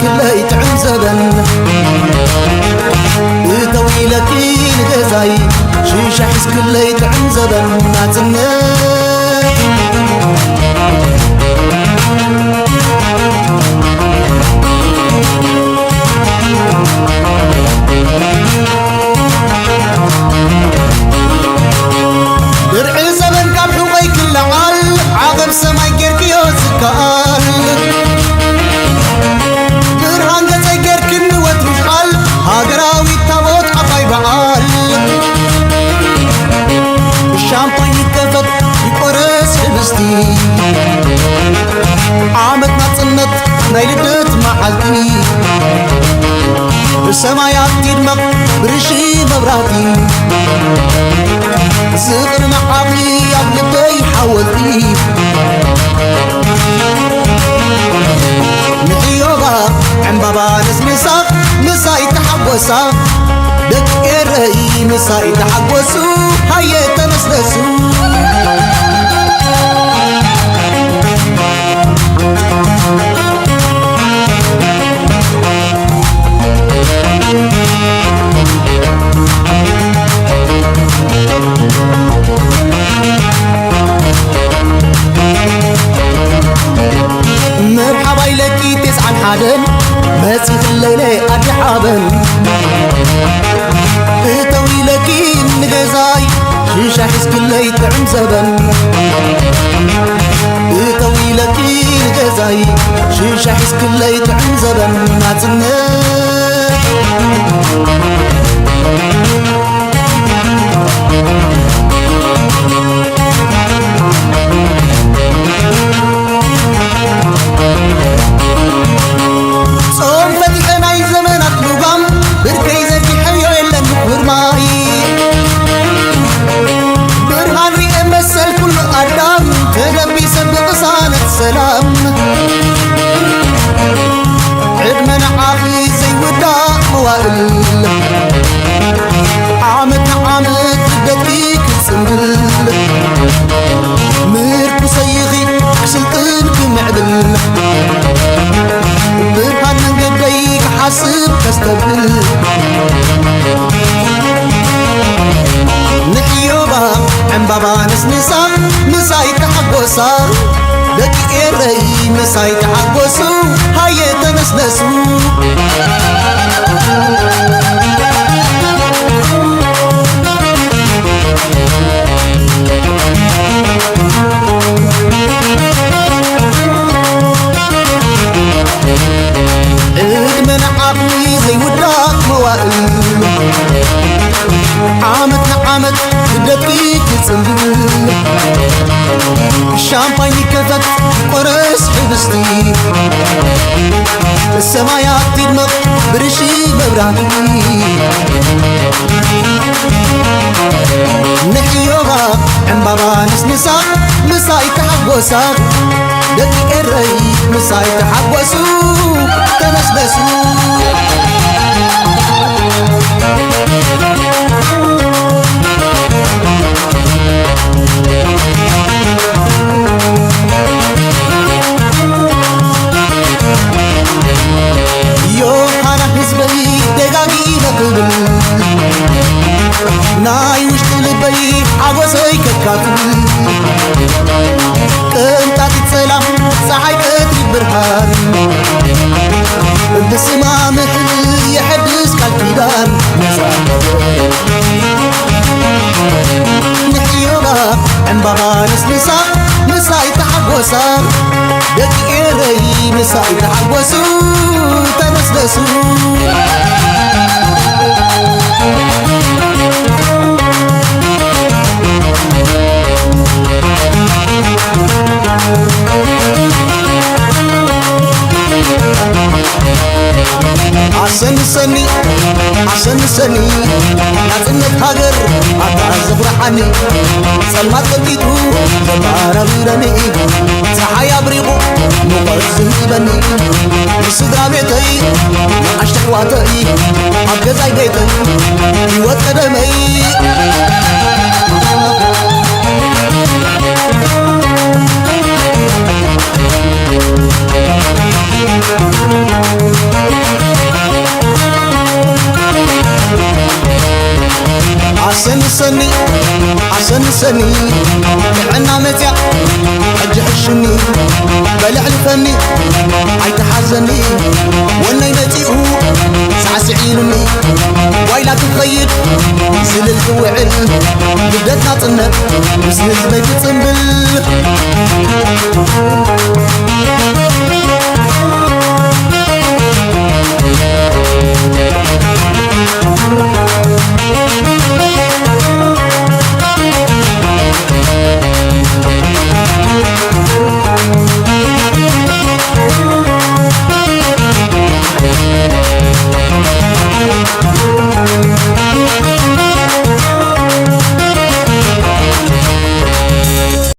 كلي تعزبن طويلك الجزاي شيشة حس كلي تعزبن ناتنك درعي زبن كم حوقي كل عال عقب سماي جيرك يوزكال درهان قصي جيرك نوت مشعل هاقراوي تابوت عطاي بعال الشامباين يتكفت يقرس حبستي عامتنا تصنت نايلدت محلتي السمايات تدمق برشي مبراتي زغر معاقي أبلبي حولتي نحيوبا عن بابا نس مساي تحوسا دك إرهي مساي تحوسو هاي تنسلسو مرحبا لكي تسعن حادن مسيح الليلة أدحابن طويلكي نغزاي شيشة حس كلي تعم زبن طويلكي نغزاي شيشة حس كلي تعم زبن ناتنك سلام عدمنا عاقي زي ودا موائل عامت بديك تسنبل ميركو سيغي كسلطن كمعدل برهان من قديك حاسب كستبل نحيوبا عن بابا نسنسا مساي تحقوسا دك إرهي مساي تحقوسو هاي تنسلسو من عقلي زي وداك موائل عامت بدقيق تسنبل الشامباين كفت قرس حبستي السمايات تدمق برشي مبراتي نحيوها عن بابا نسنسا مساي تحقوسا دقيق الرأي مساي تحقوسو تنسلسو يوحنا حزبي دقاقي لقبل ناي وشت لبي عوزي ككاتل كنتات السلام صحي قدر برهان بسما محل يحدث كالكيدان نحيونا عن بابا نسنسا مساي تحقوسا دقي إرهي مساي تحقوسو تنسلسو عشان سني نازنت هاجر أتعزف رحني سلمات قديتو زبارة بيراني سحايا بريقو مقرزن بني مسدرا بيتي أشتك واتي أبقزاي بيتي يوت قدمي سنسني عنا متيا أجحشني بلع الفني عيتحزني وانا يمتيقه سعسعينني وايلا تخيد زل الوعل بدتنا طنة بس هزمي بتنبل